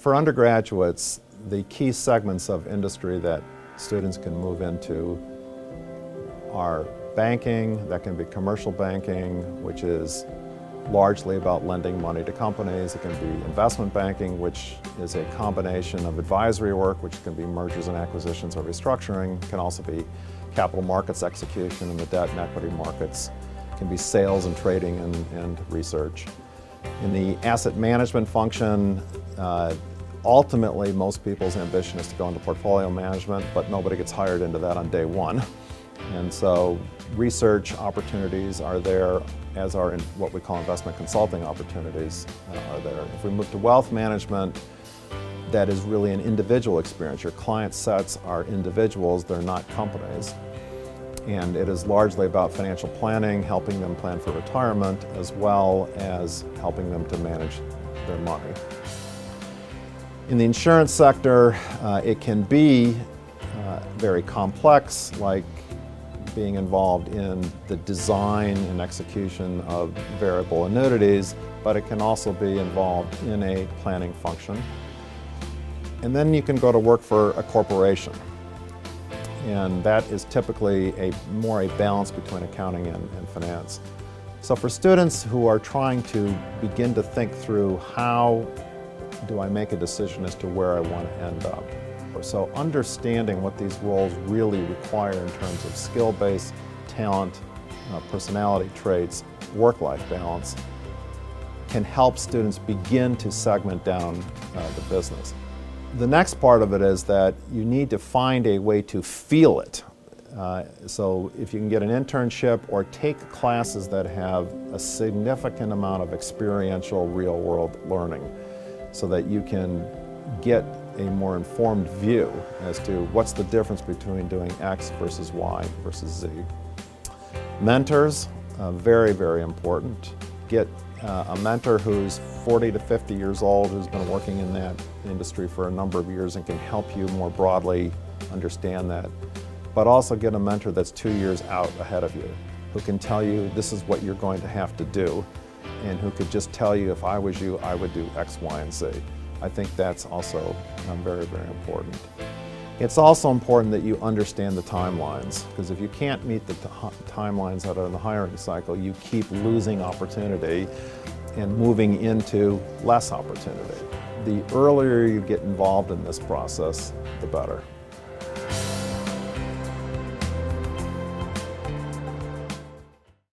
For undergraduates, the key segments of industry that students can move into are banking, that can be commercial banking, which is largely about lending money to companies. It can be investment banking, which is a combination of advisory work, which can be mergers and acquisitions or restructuring. It can also be capital markets execution in the debt and equity markets. It can be sales and trading and research. In the asset management function, ultimately most people's ambition is to go into portfolio management, but nobody gets hired into that on day one. And so research opportunities are there, as are in what we call investment consulting opportunities are there. If we move to wealth management, that is really an individual experience. Your client sets are individuals, they're not companies. And it is largely about financial planning, helping them plan for retirement, as well as helping them to manage their money. In the insurance sector, it can be very complex, like being involved in the design and execution of variable annuities, but it can also be involved in a planning function. And then you can go to work for a corporation. And that is typically more a balance between accounting and finance. So for students who are trying to begin to think through how do I make a decision as to where I want to end up. So understanding what these roles really require in terms of skill-based talent, personality traits, work-life balance, can help students begin to segment down the business. The next part of it is that you need to find a way to feel it. So if you can get an internship or take classes that have a significant amount of experiential real-world learning so that you can get a more informed view as to what's the difference between doing X versus Y versus Z. Mentors, very, very important. Get a mentor who's 40 to 50 years old, who's been working in that industry for a number of years and can help you more broadly understand that. But also get a mentor that's 2 years out ahead of you, who can tell you this is what you're going to have to do, and who could just tell you, if I was you, I would do X, Y, and Z. I think that's also very, very important. It's also important that you understand the timelines, because if you can't meet the timelines that are in the hiring cycle, you keep losing opportunity and moving into less opportunity. The earlier you get involved in this process, the better.